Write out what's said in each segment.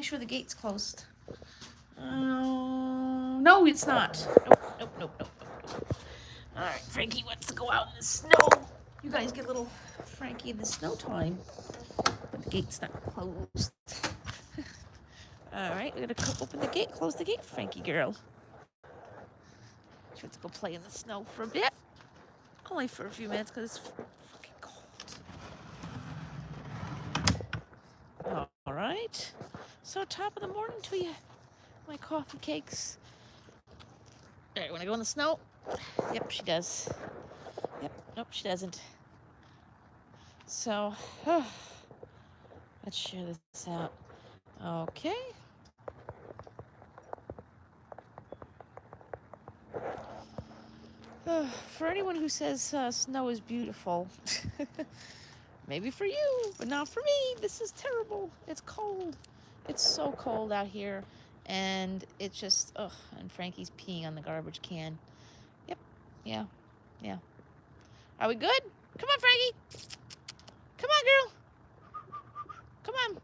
make sure the gate's closed. No, it's not. Nope. All right, Frankie wants to go out in the snow. You guys get little Frankie in the snow time, but the gate's not closed. All right, we're gonna open the gate, close the gate, Frankie girl. She wants to go play in the snow for a bit. Only for a few minutes because it's fucking cold. All right. So top of the morning to you, my coffee cakes. All right, want to go in the snow? Yep, she does. Yep, nope, she doesn't. So, let's share this out. Okay. For anyone who says snow is beautiful, maybe for you, but not for me. This is terrible. It's cold. It's so cold out here. And it's just, and Frankie's peeing on the garbage can. Yep. Yeah. Are we good? Come on, Frankie. Come on, girl. Come on.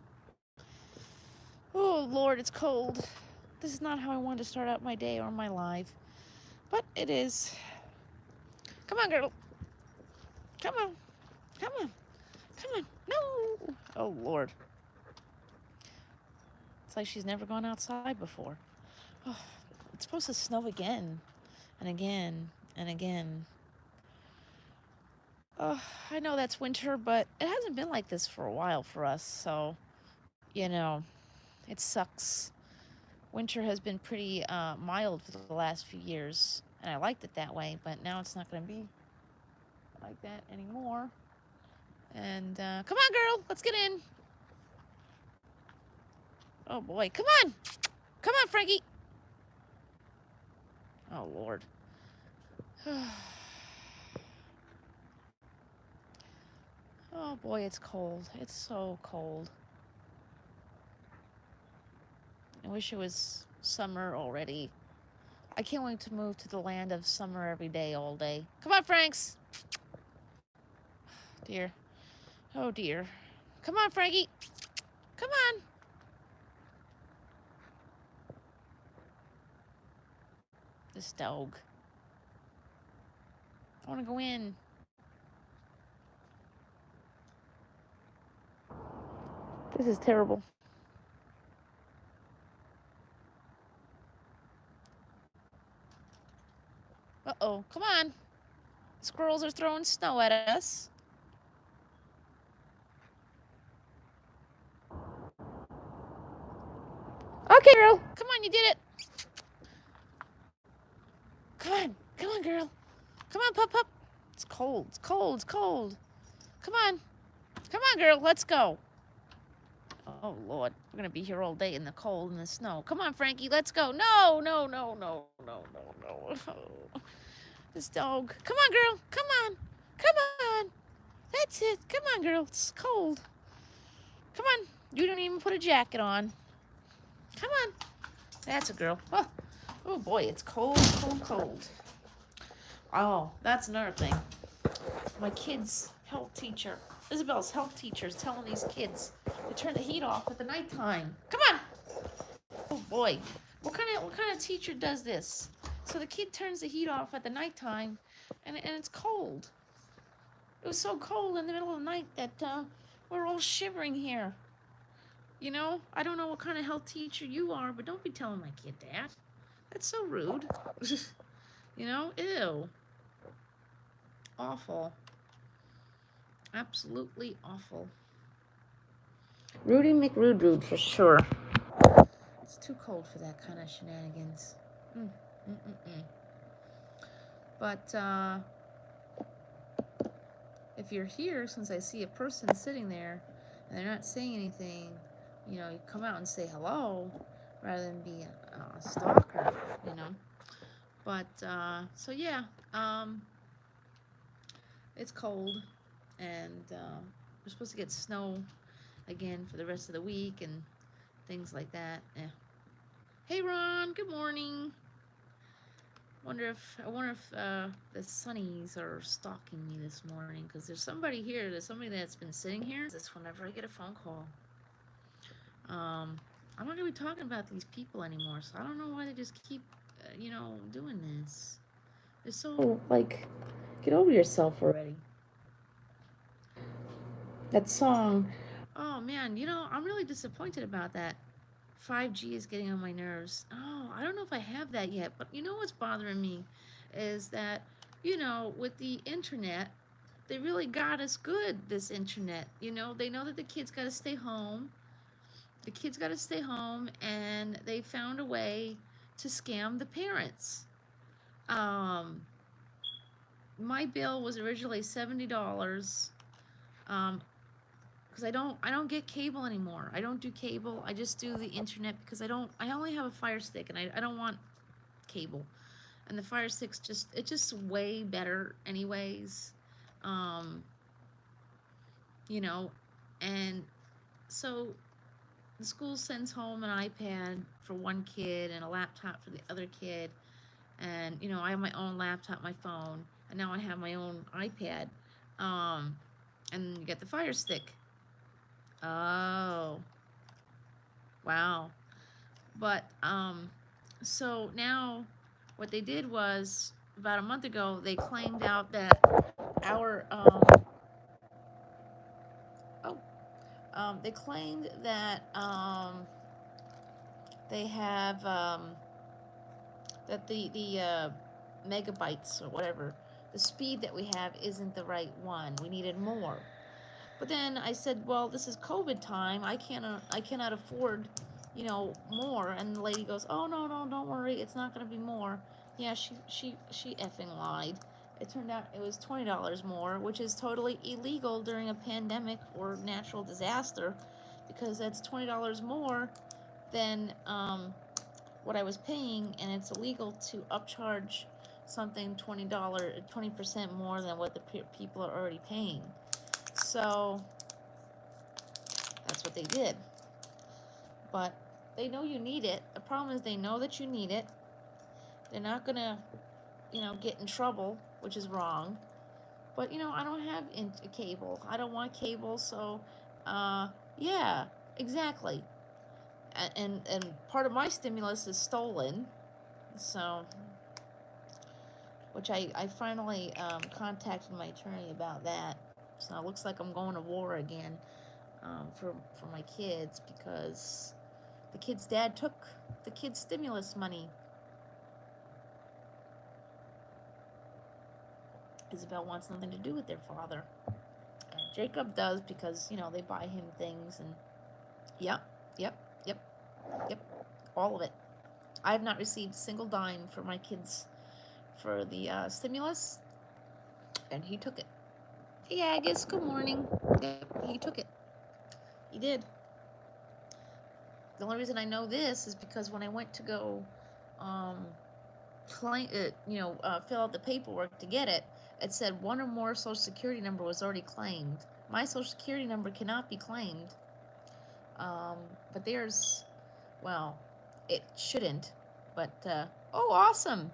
Oh, Lord, it's cold. This is not how I wanted to start out my day or my life. But it is. Come on, girl. Come on. No. Oh, Lord. It's like she's never gone outside before. Oh, it's supposed to snow again and again and again. Oh, I know that's winter, but it hasn't been like this for a while for us. So, it sucks. Winter has been pretty mild for the last few years, and I liked it that way, but now it's not going to be like that anymore. And come on, girl, let's get in. Oh boy, come on, Frankie. Oh Lord. Oh boy, it's cold. It's so cold. I wish it was summer already. I can't wait to move to the land of summer every day, all day. Come on, Franks. Dear. Oh dear. Come on, Frankie. Come on. This dog. I want to go in. This is terrible. Uh-oh. Come on. Squirrels are throwing snow at us. Okay, girl. Come on, you did it. Come on, girl. Come on, pup. It's cold. Come on, girl. Let's go. Oh, Lord. We're going to be here all day in the cold and the snow. Come on, Frankie. Let's go. No. This dog. Come on, girl. Come on. That's it. Come on, girl. It's cold. Come on. You don't even put a jacket on. Come on. That's a girl. Oh boy, it's cold. Oh, that's another thing. My kid's health teacher, Isabel's health teacher, is telling these kids to turn the heat off at the nighttime. Come on. Oh boy, what kind of teacher does this? So the kid turns the heat off at the nighttime, and it's cold. It was so cold in the middle of the night that we're all shivering here. I don't know what kind of health teacher you are, but don't be telling my kid that. That's so rude. Ew. Awful. Absolutely awful. Rudy McRude for sure. It's too cold for that kind of shenanigans. But if you're here, since I see a person sitting there and they're not saying anything, you come out and say hello rather than be a stalker, But, so yeah, it's cold, and we're supposed to get snow again for the rest of the week and things like that. Yeah. Hey, Ron, good morning. I wonder if the Sunnies are stalking me this morning, because there's somebody here. There's somebody that's been sitting here. This whenever I get a phone call. I'm not even talking about these people anymore. So I don't know why they just keep, doing this. They're so, like, get over yourself already. That song, oh man, I'm really disappointed about that. 5G is getting on my nerves. Oh, I don't know if I have that yet, but what's bothering me is that, with the internet, they really got us good, this internet. They know that the kids got to stay home. The kids got to stay home, and they found a way to scam the parents. Um, my bill was originally $70. Because I don't get cable anymore. I don't do cable. I just do the internet because I only have a Fire Stick, and I don't want cable. And the Fire Stick's it's just way better anyways. Um, you know, and so the school sends home an iPad for one kid and a laptop for the other kid. And, I have my own laptop, my phone, and now I have my own iPad. And you get the Fire Stick. Oh, wow. But so now what they did was about a month ago they claimed out that our they claimed that they have that the megabytes or whatever, the speed that we have isn't the right one. We needed more. But then I said, well, this is COVID time. I cannot afford, more. And the lady goes, oh no, no, don't worry, it's not going to be more. Yeah, she effing lied. It turned out it was $20 more, which is totally illegal during a pandemic or natural disaster, because that's $20 more than what I was paying, and it's illegal to upcharge something $20, 20% more than what the people are already paying. So that's what they did. But they know you need it. The problem is they know that you need it. They're not gonna, get in trouble, which is wrong. But I don't have cable. I don't want cable, so yeah, exactly. And part of my stimulus is stolen, so which I finally contacted my attorney about that. So it looks like I'm going to war again for my kids, because the kid's dad took the kid's stimulus money. Isabel wants nothing to do with their father. Jacob does, because they buy him things, and yep, yep, yep, yep, all of it. I have not received a single dime for my kids for the stimulus, and he took it. Hey Agus, good morning. Yep, he took it. He did. The only reason I know this is because when I went to go fill out the paperwork to get it, it said one or more social security number was already claimed. My social security number cannot be claimed. But theirs, well, it shouldn't. But oh, awesome.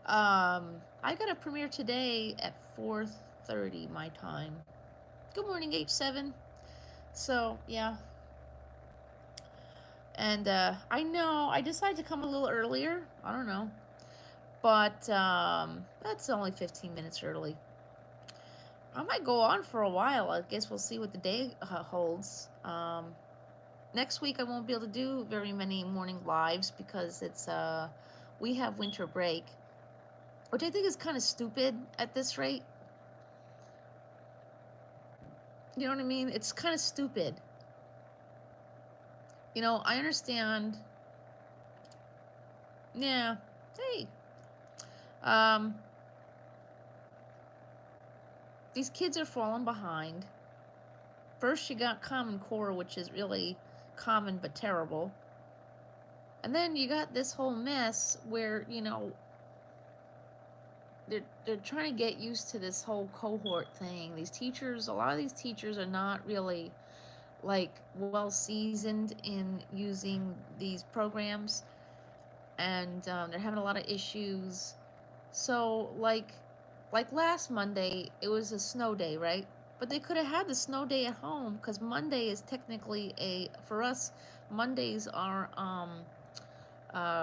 I got a premiere today at 4:30 my time. Good morning, H7. So yeah. And I know I decided to come a little earlier. I don't know. But that's only 15 minutes early. I might go on for a while. I guess we'll see what the day holds. Next week I won't be able to do very many morning lives because it's we have winter break, which I think is kind of stupid at this rate. You know what I mean? It's kind of stupid. I understand. Yeah. Hey. These kids are falling behind. First you got Common Core, which is really common but terrible. And then you got this whole mess where, they're trying to get used to this whole cohort thing. These teachers, a lot of these teachers are not really well seasoned in using these programs, and they're having a lot of issues. So like last Monday, it was a snow day, right? But they could have had the snow day at home, because Monday is technically for us, Mondays are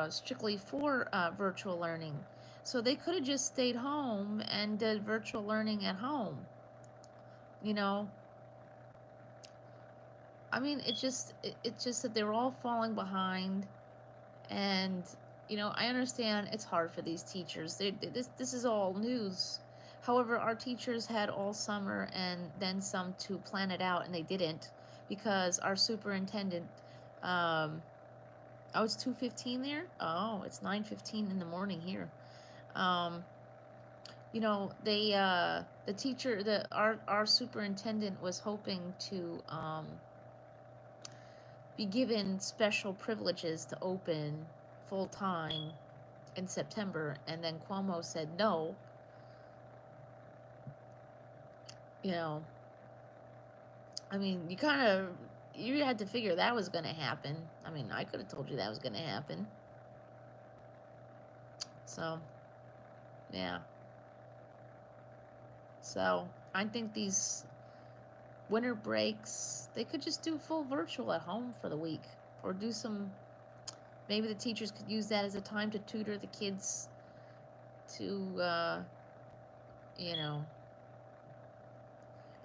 strictly for virtual learning. So they could have just stayed home and did virtual learning at home. You know, I mean, it's just that they're all falling behind, and I understand it's hard for these teachers. This is all news. However, our teachers had all summer and then some to plan it out, and they didn't, because our superintendent. Oh, it's 2:15 there. Oh, it's 9:15 in the morning here. Um, the teacher, our superintendent was hoping to be given special privileges to open full time in September, and then Cuomo said no. You know, I mean, you had to figure that was going to happen. I mean, I could have told you that was going to happen. So, yeah. So, I think these winter breaks, they could just do full virtual at home for the week, or do some, maybe the teachers could use that as a time to tutor the kids to,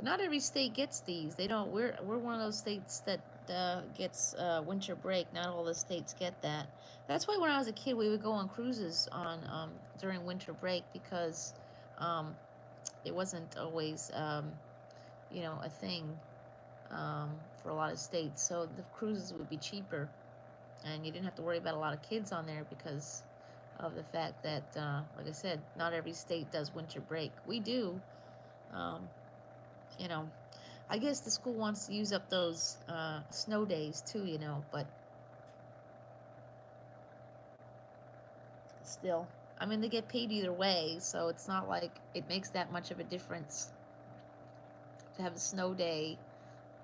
not every state gets these. They don't. We're one of those states that gets winter break. Not all the states get that. That's why when I was a kid, we would go on cruises on during winter break, because it wasn't always a thing for a lot of states. So the cruises would be cheaper, and you didn't have to worry about a lot of kids on there, because of the fact that, like I said, not every state does winter break. We do. I guess the school wants to use up those snow days too, but still. I mean, they get paid either way, so it's not like it makes that much of a difference to have a snow day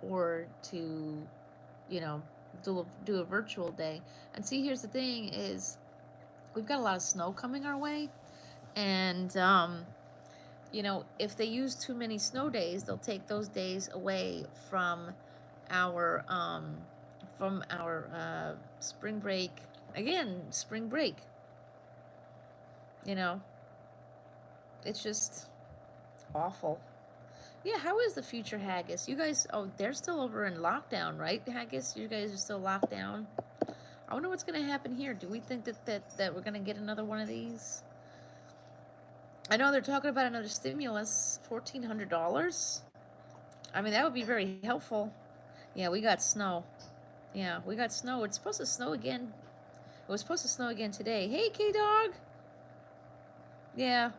or to, do a virtual day. And see, here's the thing is, we've got a lot of snow coming our way, and if they use too many snow days, they'll take those days away from our spring break. Again, spring break. It's just awful. Yeah, how is the future haggis? You guys, they're still over in lockdown, right? Haggis, you guys are still locked down. I wonder what's going to happen here. Do we think that we're going to get another one of these? I know they're talking about another stimulus, $1,400. I mean, that would be very helpful. Yeah, we got snow. Yeah, we got snow. It's supposed to snow again. It was supposed to snow again today. Hey, K-Dog. Yeah.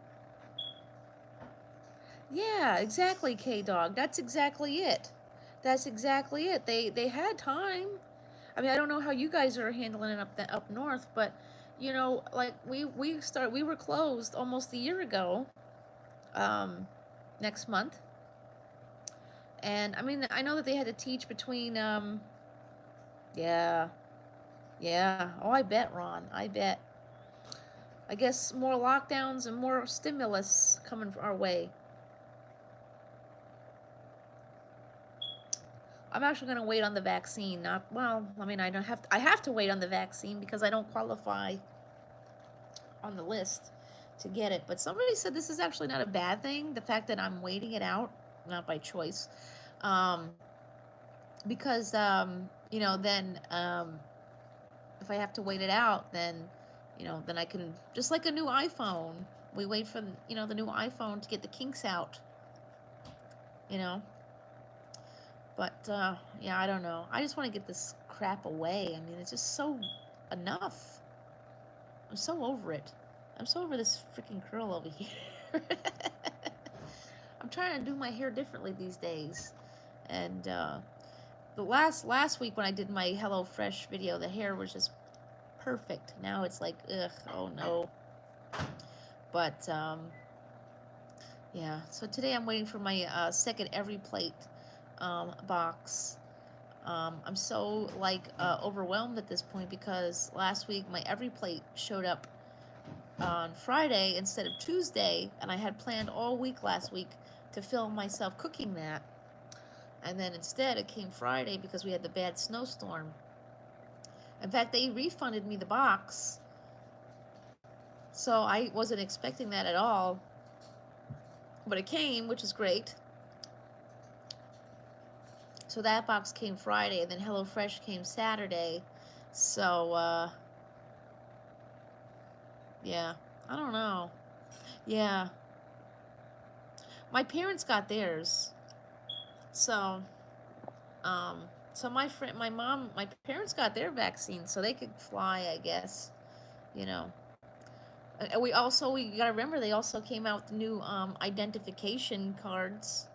Yeah, exactly, K-Dog. That's exactly it. That's exactly it. They had time. I mean, I don't know how you guys are handling it up north, but like we were closed almost a year ago. Next month. And I mean, I know that they had to teach between yeah. Yeah. Oh, I bet, Ron. I bet. I guess more lockdowns and more stimulus coming our way. I'm actually going to wait on the vaccine. I have to wait on the vaccine because I don't qualify on the list to get it. But somebody said this is actually not a bad thing, the fact that I'm waiting it out, not by choice. Because then if I have to wait it out, then then I can, just like a new iPhone, we wait for the new iPhone to get the kinks out. But yeah, I don't know. I just want to get this crap away. I mean, it's just so enough. I'm so over it. I'm so over this freaking curl over here. I'm trying to do my hair differently these days, and the last week when I did my HelloFresh video, the hair was just perfect. Now it's like, ugh, oh no. But yeah, so today I'm waiting for my second Every Plate box. I'm so overwhelmed at this point, because last week my Every Plate showed up on Friday instead of Tuesday, and I had planned all week last week to film myself cooking that. And then instead it came Friday because we had the bad snowstorm. In fact, they refunded me the box. So I wasn't expecting that at all. But it came, which is great. So that box came Friday, and then HelloFresh came Saturday. So, yeah, I don't know. Yeah. My parents got theirs. So, so my parents got their vaccine so they could fly, I guess, you know. And we gotta remember, they also came out with new identification cards.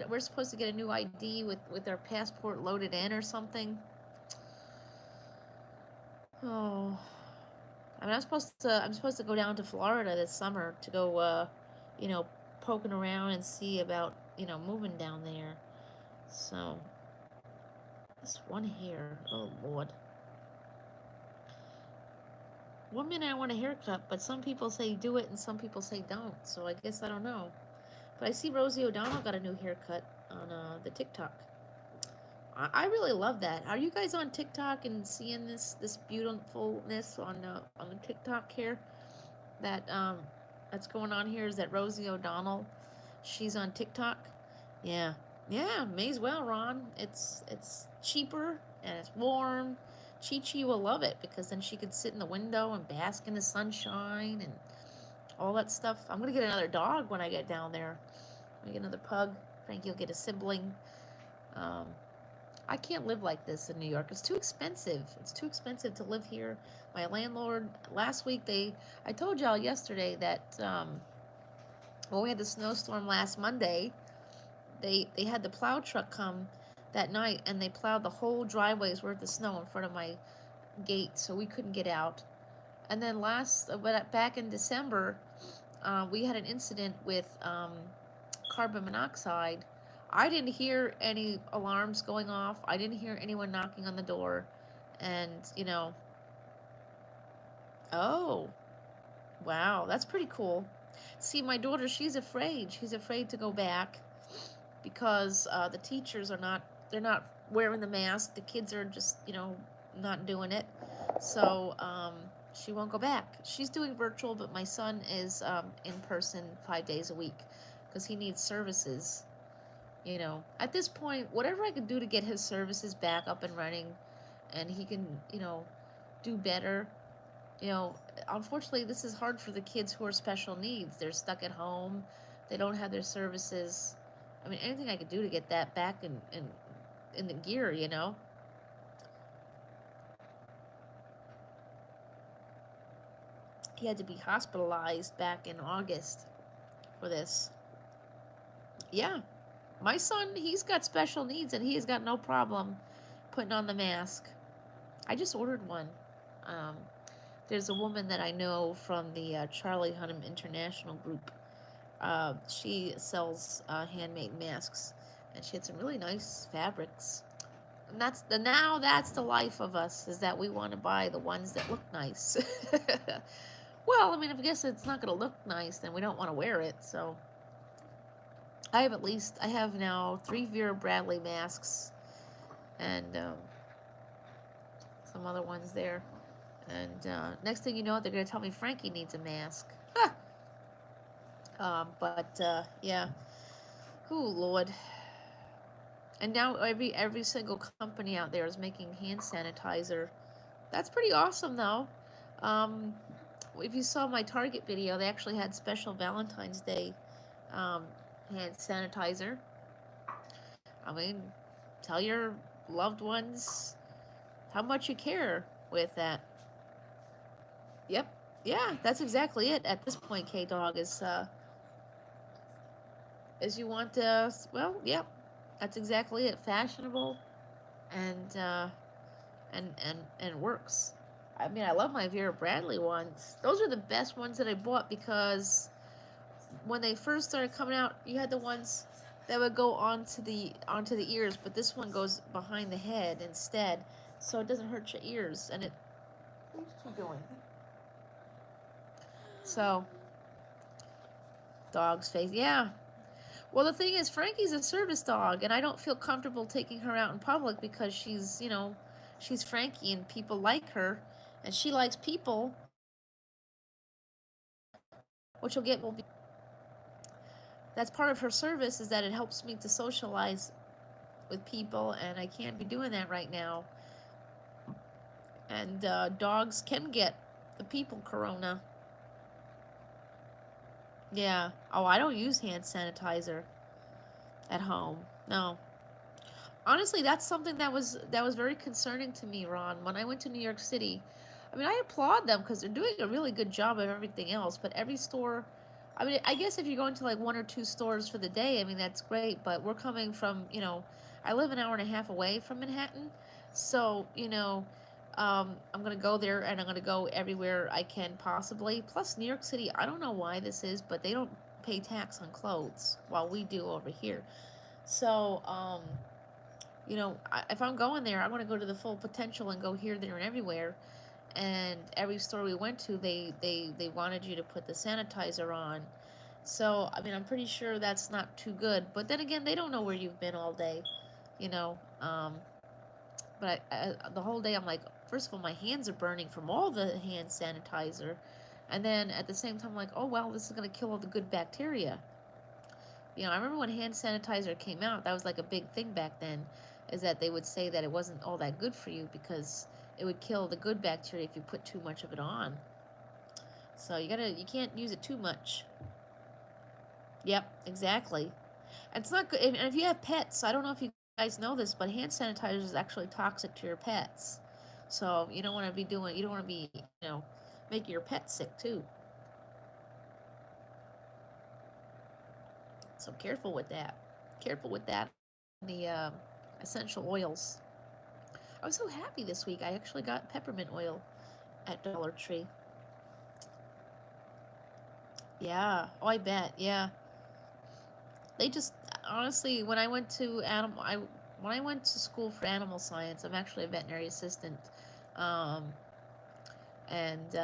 We're supposed to get a new ID with our passport loaded in or something. Oh, I mean, I'm supposed to go down to Florida this summer to go, poking around and see about, moving down there. So, this one here, oh Lord. One minute I want a haircut, but some people say do it and some people say don't. So I guess I don't know. But I see Rosie O'Donnell got a new haircut on the TikTok. I really love that. Are you guys on TikTok and seeing this beautifulness on the TikTok here? That's going on here is that Rosie O'Donnell. She's on TikTok. Yeah, may as well, Ron. It's cheaper and it's warm. Chi will love it because then she could sit in the window and bask in the sunshine and all that stuff. I'm gonna get another dog when I get down there. I'm gonna get another pug. Frankie will get a sibling. I can't live like this in New York. It's too expensive. It's too expensive to live here. My landlord, last week, I told y'all yesterday that, when we had the snowstorm last Monday, they had the plow truck come that night, and they plowed the whole driveway's worth of snow in front of my gate, so we couldn't get out. And then back in December, we had an incident with carbon monoxide. I didn't hear any alarms going off. I didn't hear anyone knocking on the door. And, oh, wow, that's pretty cool. See, my daughter, she's afraid. She's afraid to go back because the teachers they're not wearing the mask. The kids are just, not doing it. So she won't go back. She's doing virtual, but my son is in person 5 days a week because he needs services. At this point, whatever I can do to get his services back up and running and he can, do better. Unfortunately, this is hard for the kids who are special needs. They're stuck at home. They don't have their services. I mean, anything I could do to get that back in the gear, He had to be hospitalized back in August for this. Yeah. My son, he's got special needs, and he has got no problem putting on the mask. I just ordered one. There's a woman that I know from the Charlie Hunnam International Group. She sells handmade masks, and she had some really nice fabrics. And that's the life of us, is that we want to buy the ones that look nice. Well, I mean, I guess it's not going to look nice, then we don't want to wear it, so... I have now 3 Vera Bradley masks and some other ones there. And next thing you know, they're going to tell me Frankie needs a mask. Yeah. Oh, Lord. And now every single company out there is making hand sanitizer. That's pretty awesome, though. If you saw my Target video, they actually had special Valentine's Day hand sanitizer. I mean, tell your loved ones how much you care with that. Yep. Yeah, that's exactly it at this point, K-Dog, is you want to, well, yep, that's exactly it. Fashionable and it works. I mean, I love my Vera Bradley ones. Those are the best ones that I bought because when they first started coming out, you had the ones that would go onto the ears, but this one goes behind the head instead, so it doesn't hurt your ears. And what's she doing? So, dog's face, yeah. Well, the thing is, Frankie's a service dog, and I don't feel comfortable taking her out in public because she's, she's Frankie and people like her, and she likes people, which will get will be. That's part of her service is that it helps me to socialize with people, and I can't be doing that right now. And dogs can get the people corona. Yeah. Oh, I don't use hand sanitizer at home. No. Honestly, that's something that was very concerning to me, Ron. When I went to New York City, I mean, I applaud them because they're doing a really good job of everything else. But every store, I mean, I guess if you're going to like one or two stores for the day, I mean, that's great. But we're coming from, I live an hour and a half away from Manhattan, so I'm gonna go there and I'm gonna go everywhere I can possibly. Plus, New York City, I don't know why this is, but they don't pay tax on clothes while we do over here. So, if I'm going there, I want to go to the full potential and go here, there, and everywhere. And every store we went to, they wanted you to put the sanitizer on. So, I mean, I'm pretty sure that's not too good. But then again, they don't know where you've been all day, you know. But the whole day, I'm like, first of all, my hands are burning from all the hand sanitizer. And then at the same time, I'm like, oh, well, this is going to kill all the good bacteria. I remember when hand sanitizer came out, that was like a big thing back then, is that they would say that it wasn't all that good for you because it would kill the good bacteria if you put too much of it on. So you can't use it too much. Yep, exactly. And it's not good. And if you have pets, I don't know if you guys know this, but hand sanitizer is actually toxic to your pets. So you don't want to be, making your pet sick too. So careful with that. Careful with that. The essential oils. I was so happy this week. I actually got peppermint oil at Dollar Tree. Yeah. Oh, I bet. Yeah. They just honestly, when I went to school for animal science, I'm actually a veterinary assistant, um, and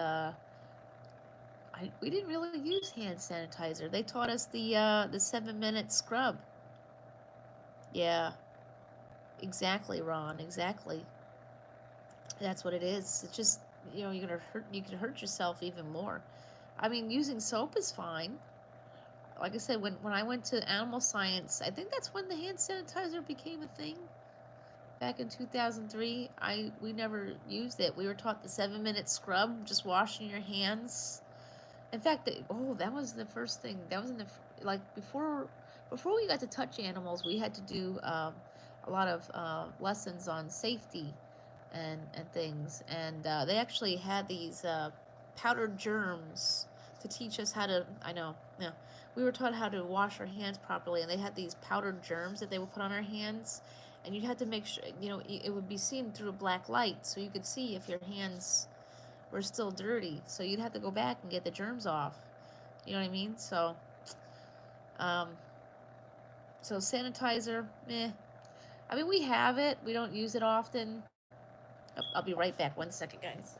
we didn't really use hand sanitizer. They taught us the 7-minute scrub. Yeah. Exactly, Ron. Exactly. That's what it is. It's just you can hurt yourself even more. I mean, using soap is fine. Like I said, when I went to animal science, I think that's when the hand sanitizer became a thing. Back in 2003, we never used it. We were taught the 7-minute scrub, just washing your hands. In fact, that was the first thing. That was in the like before we got to touch animals, we had to do a lot of lessons on safety and things. And they actually had these powdered germs to teach us how to. I know, yeah. We were taught how to wash our hands properly, and they had these powdered germs that they would put on our hands, and you'd have to make sure it would be seen through a black light, so you could see if your hands were still dirty. So you'd have to go back and get the germs off. You know what I mean? Um, so sanitizer, meh. I mean, we have it. We don't use it often. I'll be right back. 1 second, guys.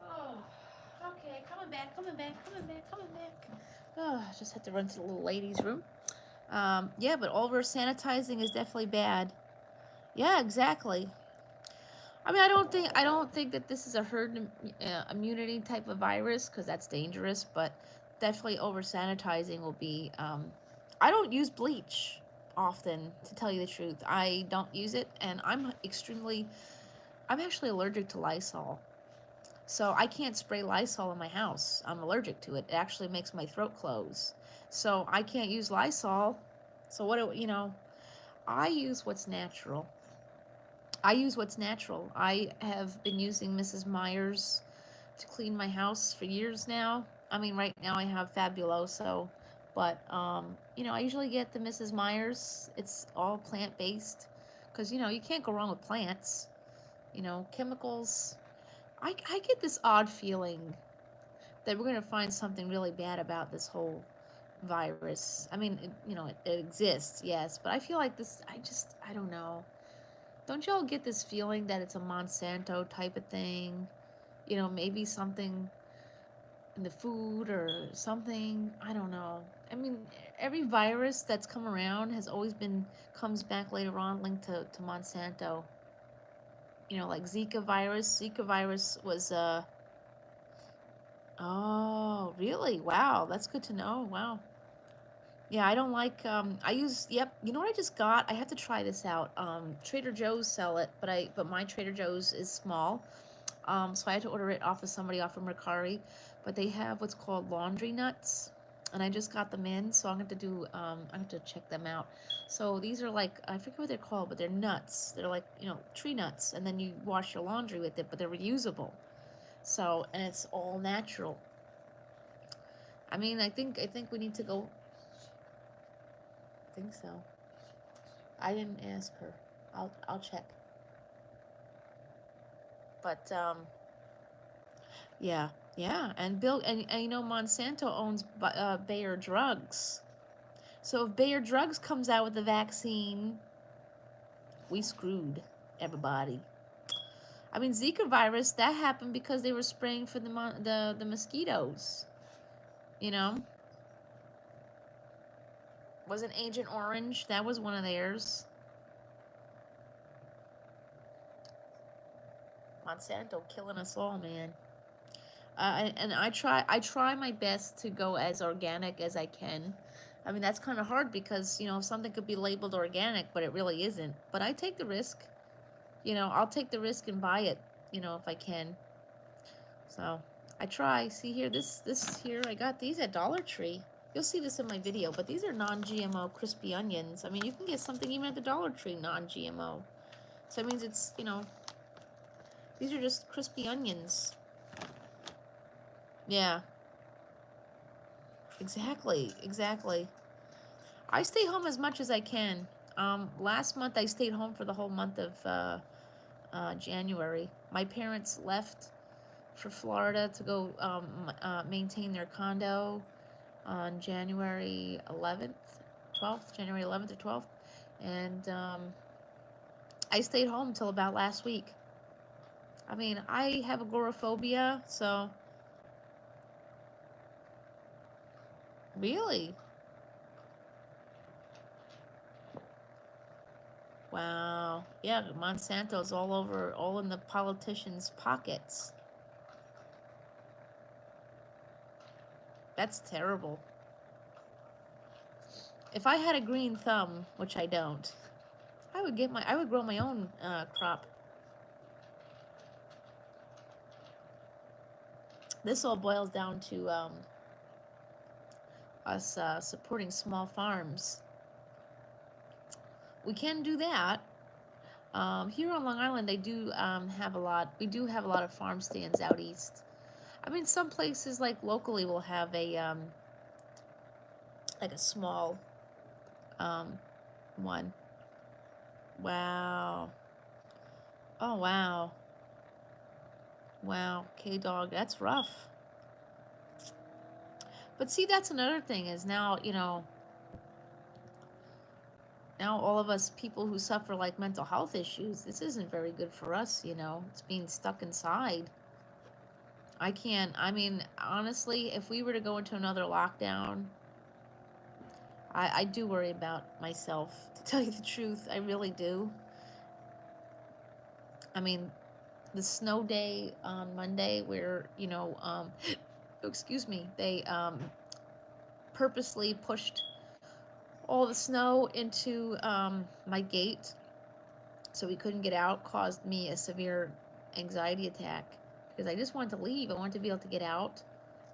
Oh, okay. Coming back. Oh, just had to run to the little ladies' room. Yeah, but over sanitizing is definitely bad. Yeah, exactly. I mean, I don't think that this is a herd immunity type of virus because that's dangerous. But definitely over sanitizing will be. I don't use bleach. often, to tell you the truth. I don't use it, and I'm actually allergic to Lysol. So I can't spray Lysol in my house. I'm allergic to it. It actually makes my throat close. So I can't use Lysol. So I use what's natural. I have been using Mrs. Meyer's to clean my house for years now. I mean, right now I have Fabuloso, but I usually get the Mrs. Meyer's. It's all plant-based because you can't go wrong with plants. Chemicals. I get this odd feeling that we're going to find something really bad about this whole virus. I mean, it exists, yes, but I feel like this, I don't know. Don't y'all get this feeling that it's a Monsanto type of thing? Maybe something in the food or something. I don't know. I mean, every virus that's come around has always comes back later on linked to Monsanto. Like Zika virus. Zika virus was, oh, really? Wow, that's good to know. Wow. Yeah, I don't like, yep, you know what I just got? I have to try this out. Trader Joe's sell it, but my Trader Joe's is small. So I had to order it off of somebody off of Mercari, but they have what's called laundry nuts, and I just got them in, so I'm going to I have to check them out. So these are like, I forget what they're called, but they're nuts. They're like, tree nuts, and then you wash your laundry with it, but they're reusable. So, and it's all natural. I mean, I think we need to go. I think so. I didn't ask her. I'll check. But yeah, yeah, and Bill and Monsanto owns Bayer Drugs. So if Bayer Drugs comes out with the vaccine, we screwed everybody. I mean, Zika virus, that happened because they were spraying for the mosquitoes. You know, wasn't Agent Orange? That was one of theirs. Monsanto killing us all, man. And I try my best to go as organic as I can. I mean, that's kind of hard because something could be labeled organic, but it really isn't. But I take the risk. I'll take the risk and buy it. If I can. So I try. See here, this here, I got these at Dollar Tree. You'll see this in my video, but these are non-GMO crispy onions. I mean, you can get something even at the Dollar Tree non-GMO. So that means it's these are just crispy onions. Yeah. Exactly. I stay home as much as I can. Last month I stayed home for the whole month of January. My parents left for Florida to go maintain their condo on January 11th, 12th, January 11th or 12th. And I stayed home till about last week. I mean, I have agoraphobia, so... Really? Wow. Yeah, Monsanto's all over, all in the politicians' pockets. That's terrible. If I had a green thumb, which I don't, I would grow my own crop. This all boils down to us supporting small farms. We can do that. Here on Long Island, they do have a lot. We do have a lot of farm stands out east. I mean, some places like locally will have a like a small one. Wow. Oh wow. Wow, K-Dog, that's rough. But see, that's another thing is now, now all of us people who suffer like mental health issues, this isn't very good for us, it's being stuck inside. I mean, honestly, if we were to go into another lockdown, I do worry about myself, to tell you the truth. I really do. I mean, the snow day on Monday where, excuse me, they purposely pushed all the snow into my gate, so we couldn't get out, caused me a severe anxiety attack because I just wanted to leave. I wanted to be able to get out.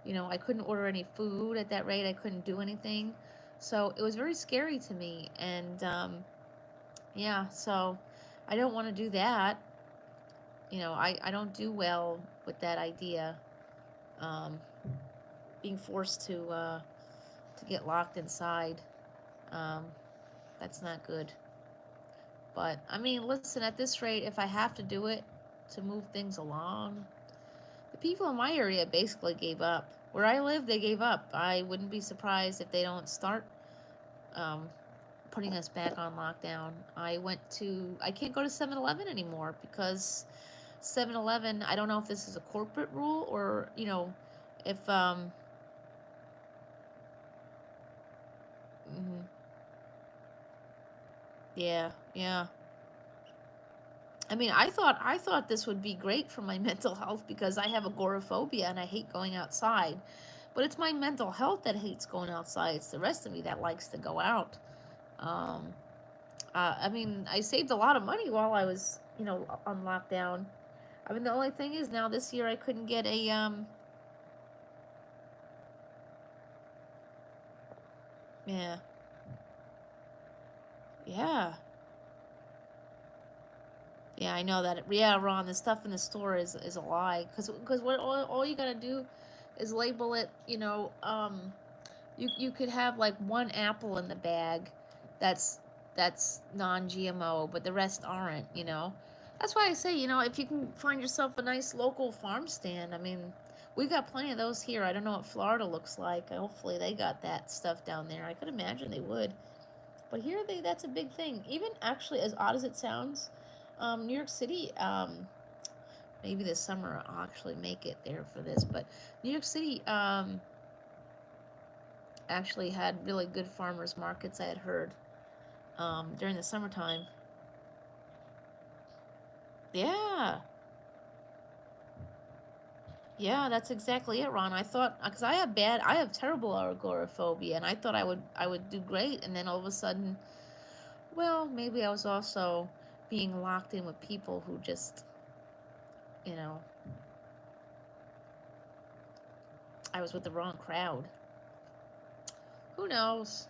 You know, I couldn't order any food at that rate. I couldn't do anything. So it was very scary to me. And yeah, so I don't want to do that. You know, I don't do well with that idea. Um, being forced to get locked inside. Um, that's not good. But I mean, listen, at this rate, if I have to do it to move things along, the people in my area basically gave up. Where I live, they gave up. I wouldn't be surprised if they don't start um, putting us back on lockdown. I can't go to 7-Eleven anymore because 7-Eleven, I don't know if this is a corporate rule or, you know, if, mhm. Yeah, yeah. I mean, I thought this would be great for my mental health because I have agoraphobia and I hate going outside. But it's my mental health that hates going outside. It's the rest of me that likes to go out. Um, I mean, I saved a lot of money while I was, you know, on lockdown. I mean, the only thing is now this year I couldn't get a yeah, yeah, yeah. I know that. Yeah, Ron, the stuff in the store is a lie because what all you gotta do is label it. You know, you could have like one apple in the bag that's non-GMO, but the rest aren't, you know. That's why I say, you know, if you can find yourself a nice local farm stand, I mean, we got plenty of those here. I don't know what Florida looks like. Hopefully they got that stuff down there. I could imagine they would. But here that's a big thing. Even actually, as odd as it sounds, New York City, maybe this summer I'll actually make it there for this, but New York City, actually had really good farmers markets, I had heard, during the summertime. Yeah, yeah, that's exactly it, Ron. I thought because I have terrible agoraphobia, and I thought I would do great, and then all of a sudden, well, maybe I was also being locked in with people who just, you know, I was with the wrong crowd. Who knows?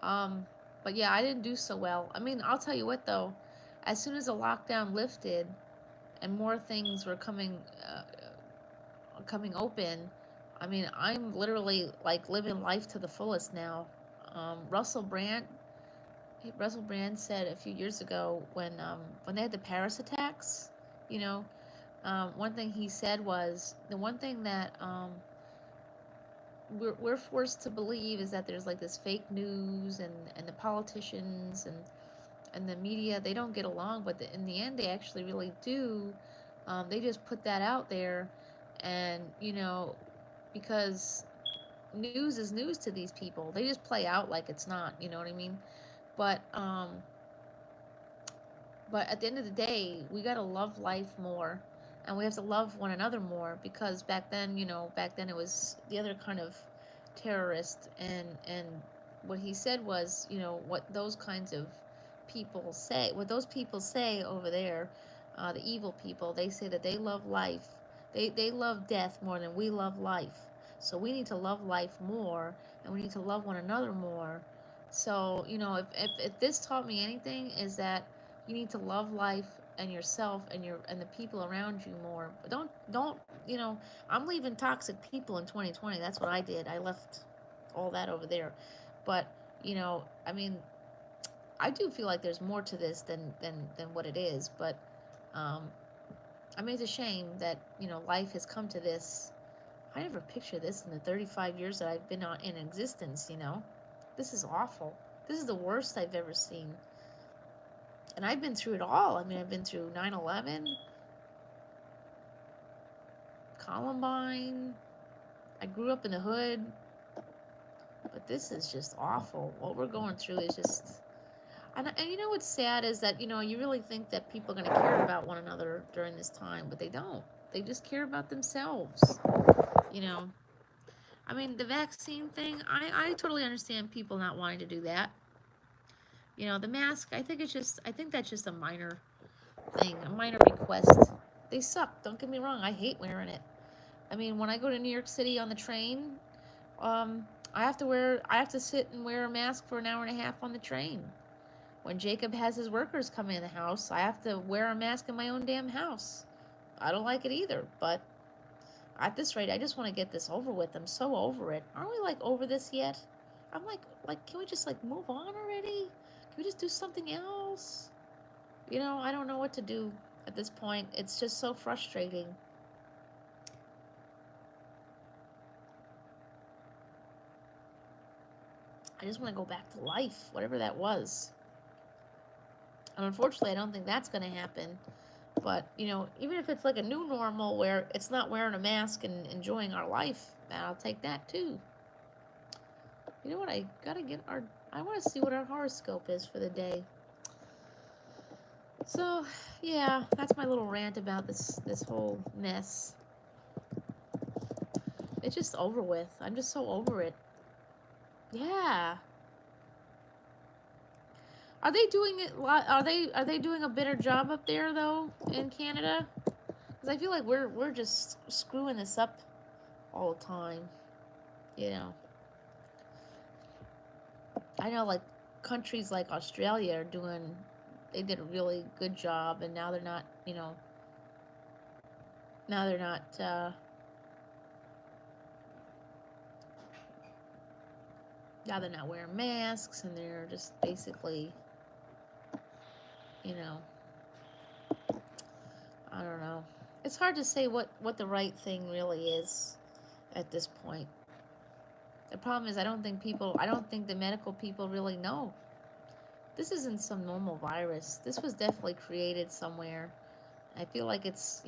Um, but yeah, I didn't do so well. I mean, I'll tell you what though, as soon as the lockdown lifted and more things were coming open, I mean, I'm literally like living life to the fullest now. Russell Brand, said a few years ago when they had the Paris attacks, you know, one thing he said was the one thing that we're forced to believe is that there's like this fake news and the politicians and the media, they don't get along, but in the end they actually really do. They just put that out there, and you know, because news is news to these people, they just play out like it's not, you know what I mean? But at the end of the day, we got to love life more, and we have to love one another more, because back then, you know, back then it was the other kind of terrorist, and what he said was, you know, what those kinds of people say, what those people say over there, the evil people, they say that they love life, they love death more than we love life. So we need to love life more, and we need to love one another more. So, you know, if this taught me anything, is that you need to love life and yourself and the people around you more. But don't you know, I'm leaving toxic people in 2020. That's what I did. I left all that over there. But, you know, I mean, I do feel like there's more to this than what it is, but um I mean, it's a shame that, you know, life has come to this. I never pictured this in the 35 years that I've been in existence, you know. This is awful. This is the worst I've ever seen. And I've been through it all. I mean, I've been through 9/11, Columbine. I grew up in the hood. But this is just awful. What we're going through is just... And you know what's sad is that, you know, you really think that people are going to care about one another during this time, but they don't. They just care about themselves, you know. I mean, the vaccine thing, I totally understand people not wanting to do that. You know, the mask, I think that's just a minor thing, a minor request. They suck, don't get me wrong, I hate wearing it. I mean, when I go to New York City on the train, I have to sit and wear a mask for an hour and a half on the train. When Jacob has his workers come in the house, I have to wear a mask in my own damn house. I don't like it either, but at this rate, I just want to get this over with. I'm so over it. Aren't we like over this yet? I'm like, can we just like move on already? Can we just do something else? You know, I don't know what to do at this point. It's just so frustrating. I just want to go back to life, whatever that was. And unfortunately, I don't think that's going to happen. But, you know, even if it's like a new normal where it's not wearing a mask and enjoying our life, I'll take that too. You know what? I want to see what our horoscope is for the day. So, yeah, that's my little rant about this whole mess. It's just over with. I'm just so over it. Yeah. Are they doing it? Are they doing a better job up there though in Canada? Because I feel like we're just screwing this up all the time. You know, I know like countries like Australia are doing. They did a really good job, and now they're not. You know, now they're not. Now they're not wearing masks, and they're just basically, you know, I don't know. It's hard to say what the right thing really is at this point. The problem is I don't think the medical people really know. This isn't some normal virus. This was definitely created somewhere. I feel like it's,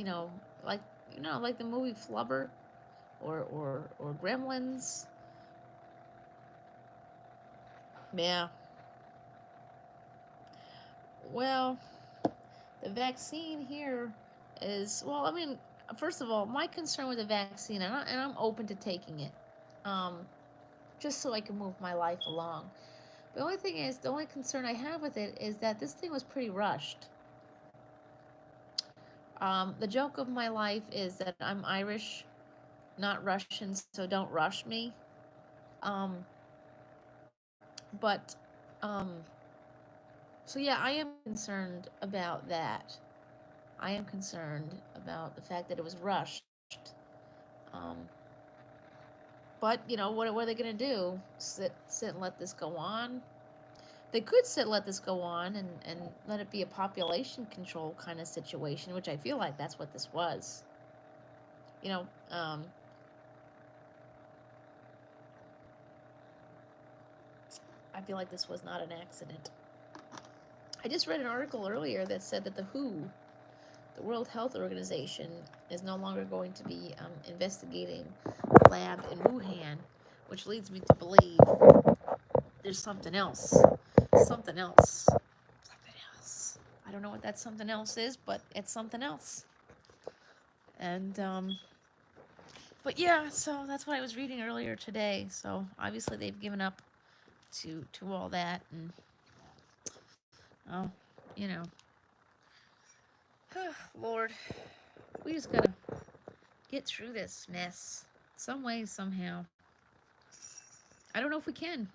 like like the movie Flubber or Gremlins. Yeah. Well, the vaccine here is, well, I mean, first of all, my concern with the vaccine, and I'm open to taking it, um, just so I can move my life along. The only thing is, the only concern I have with it is that this thing was pretty rushed. The joke of my life is that I'm Irish, not Russian, so don't rush me. Um, but, so yeah, I am concerned about that. I am concerned about the fact that it was rushed. Um, but what are they going to do? Sit and let this go on? They could sit let this go on and let it be a population control kind of situation, which I feel like that's what this was. You know, I feel like this was not an accident. I just read an article earlier that said that the WHO, the World Health Organization, is no longer going to be investigating the lab in Wuhan, which leads me to believe there's something else. Something else. Something else. I don't know what that something else is, but it's something else. And, but yeah, so that's what I was reading earlier today. So obviously they've given up to all that, and oh, you know, Lord, we just gotta get through this mess some way, somehow. I don't know if we can.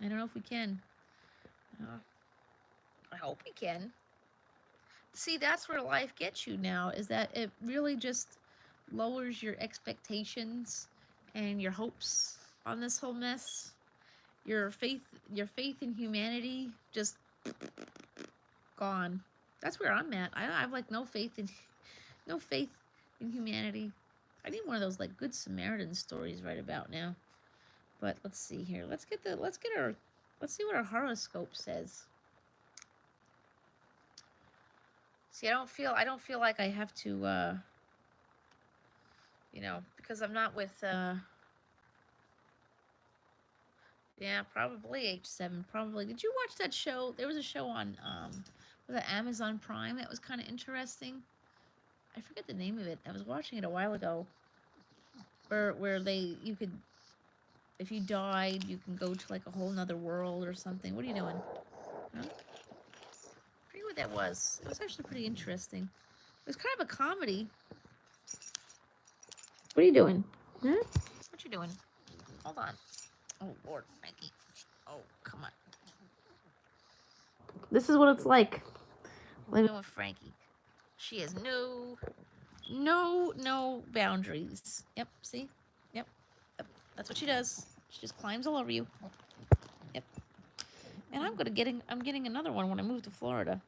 I don't know if we can. Uh, I hope we can. See, that's where life gets you now, is that it really just lowers your expectations and your hopes on this whole mess. Your faith in humanity just gone. That's where I'm at. I have like no faith in humanity. I need one of those like Good Samaritan stories right about now. But let's see here. Let's see what our horoscope says. See, I don't feel like I have to because I'm not with yeah, probably H7. Probably. Did you watch that show? There was a show on was it Amazon Prime that was kind of interesting. I forget the name of it. I was watching it a while ago. Where they you could if you died, you can go to like a whole nother world or something. What are you doing? Huh? I forget what that was. It was actually pretty interesting. It was kind of a comedy. What are you doing? Huh? What you doing? Hold on. Oh, Lord, Frankie. Oh, come on. This is what it's like living with Frankie. She has no boundaries. Yep, see? Yep. That's what she does. She just climbs all over you. Yep. And I'm getting another one when I move to Florida.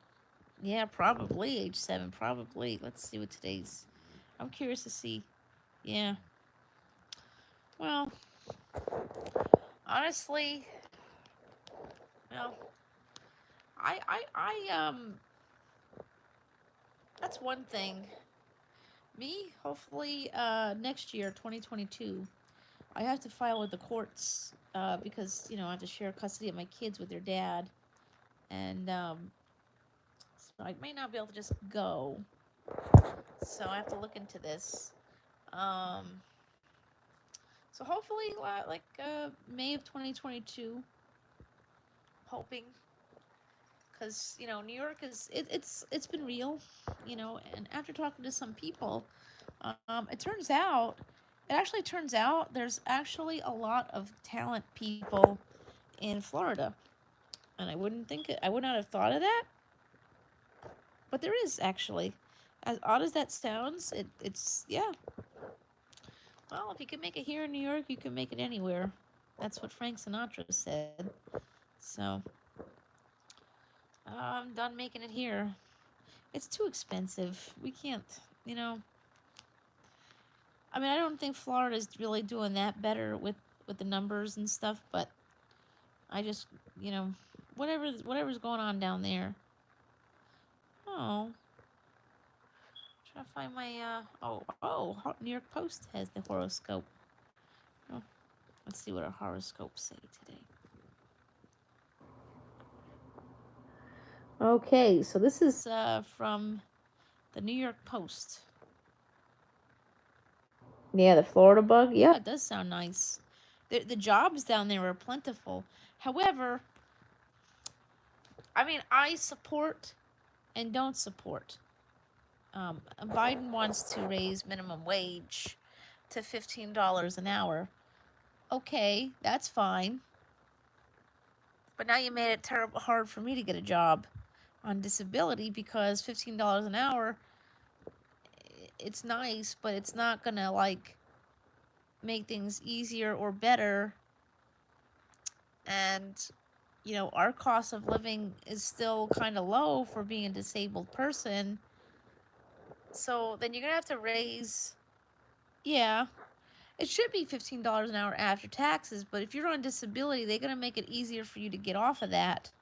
Yeah, probably age 7, probably. Let's see what today's. I'm curious to see. Yeah. Well, honestly, well, I that's one thing. Me, hopefully, next year, 2022, I have to file with the courts, because, I have to share custody of my kids with their dad. And, so I may not be able to just go. So I have to look into this. So hopefully, like, May of 2022, hoping. Because, New York it's been real, and after talking to some people, it actually turns out there's actually a lot of talent people in Florida. And I would not have thought of that. But there is actually. As odd as that sounds, it's, yeah. Well, if you can make it here in New York, you can make it anywhere. That's what Frank Sinatra said. So, I'm done making it here. It's too expensive. We can't, I mean, I don't think Florida's really doing that better with the numbers and stuff, but I just, whatever's going on down there. Oh, trying to find my New York Post has the horoscope. Oh, let's see what our horoscopes say today. Okay, so this is from the New York Post. Yeah, the Florida bug. Yeah, it does sound nice. The jobs down there are plentiful. However, I mean, I support and don't support. Biden wants to raise minimum wage to $15 an hour. Okay, that's fine. But now you made it terrible hard for me to get a job on disability because $15 an hour, it's nice, but it's not gonna like make things easier or better. And our cost of living is still kind of low for being a disabled person. So then you're gonna have to raise. Yeah, it should be $15 an hour after taxes, but if you're on disability, they're gonna make it easier for you to get off of that.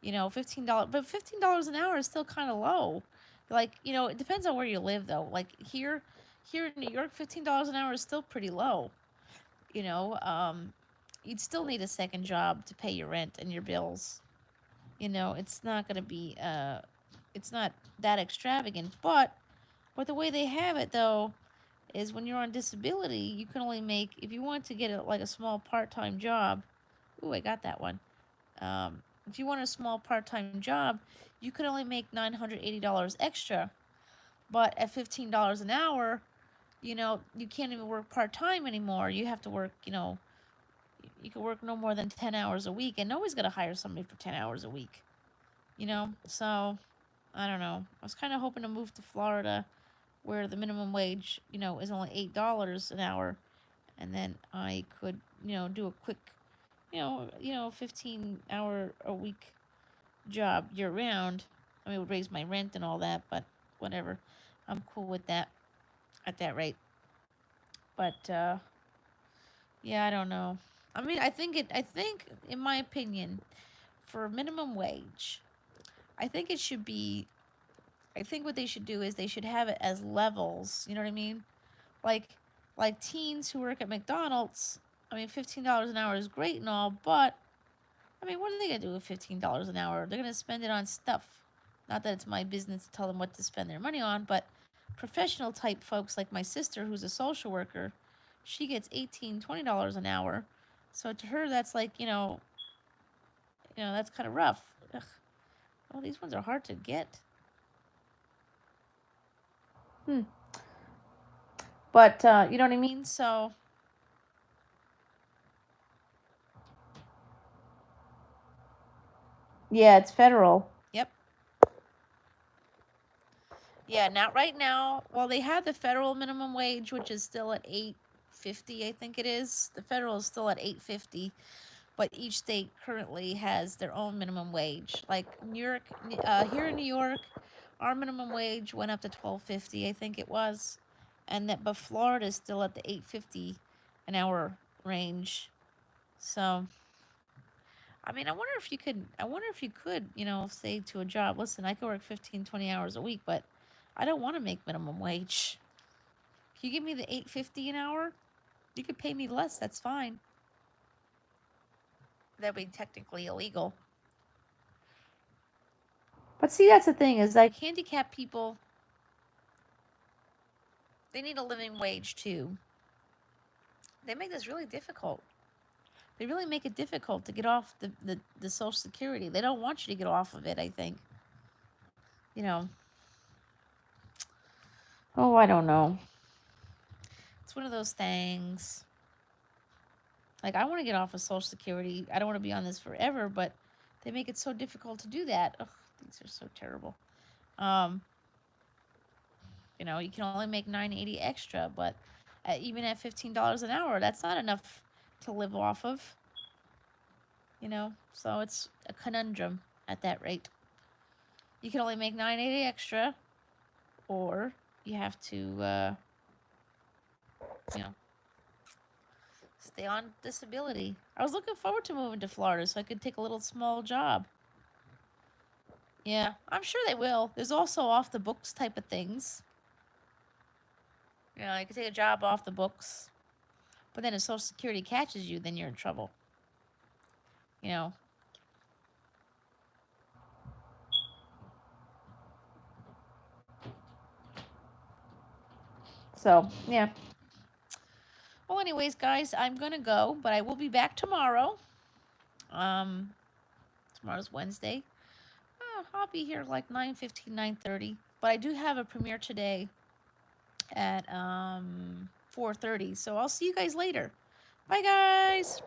$15, but $15 an hour is still kind of low. Like, it depends on where you live though. Like here in New York, $15 an hour is still pretty low. You'd still need a second job to pay your rent and your bills. It's not gonna be it's not that extravagant, but the way they have it though is when you're on disability, you can only make, if you want to get a small part-time job. Ooh, I got that one. If you want a small part-time job, you could only make $980 extra. But at $15 an hour, you can't even work part-time anymore. You have to work, you can work no more than 10 hours a week, and nobody's going to hire somebody for 10 hours a week. So I don't know. I was kind of hoping to move to Florida where the minimum wage, is only $8 an hour, and then I could, do a quick, 15-hour a week job year round. I mean, it would raise my rent and all that, but whatever. I'm cool with that at that rate. But yeah, I don't know. I mean, I think in my opinion, for minimum wage, I think it should be. I think what they should do is they should have it as levels. You know what I mean? Like teens who work at McDonald's. I mean, $15 an hour is great and all, but I mean, what are they gonna do with $15 an hour? They're gonna spend it on stuff. Not that it's my business to tell them what to spend their money on, but professional type folks like my sister, who's a social worker, she gets $18, $20 an hour. So to her, that's like, that's kind of rough. Ugh. Oh, these ones are hard to get. But, you know what I mean? So, yeah, it's federal. Yep. Yeah, not right now. Well, they have the federal minimum wage, which is still at $8.50, I think it is. The federal is still at $8.50, but each state currently has their own minimum wage. Like New York, here in New York, our minimum wage went up to $12.50, I think it was, but Florida is still at the $8.50 an hour range. So, I mean, I wonder if you could, say to a job, listen, I could work 15, 20 hours a week, but I don't want to make minimum wage. If you give me the $8.50 an hour, you could pay me less. That's fine. That would be technically illegal. But see, that's the thing is like handicapped people, they need a living wage too. They make this really difficult. They really make it difficult to get off the Social Security. They don't want you to get off of it, I think. Oh, I don't know. It's one of those things. Like, I want to get off of Social Security. I don't want to be on this forever, but they make it so difficult to do that. Ugh, these are so terrible. You can only make $9.80 extra, but even at $15 an hour, that's not enough to live off of. So it's a conundrum at that rate. You can only make $9.80 extra, or you have to, stay on disability. I was looking forward to moving to Florida so I could take a little small job. Yeah, I'm sure they will. There's also off the books type of things. You can take a job off the books, but then if Social Security catches you, then you're in trouble. So, yeah. Well, anyways, guys, I'm going to go, but I will be back tomorrow. Tomorrow's Wednesday. I'll be here like 9:15, 9:30. But I do have a premiere today at 4:30. So I'll see you guys later. Bye, guys.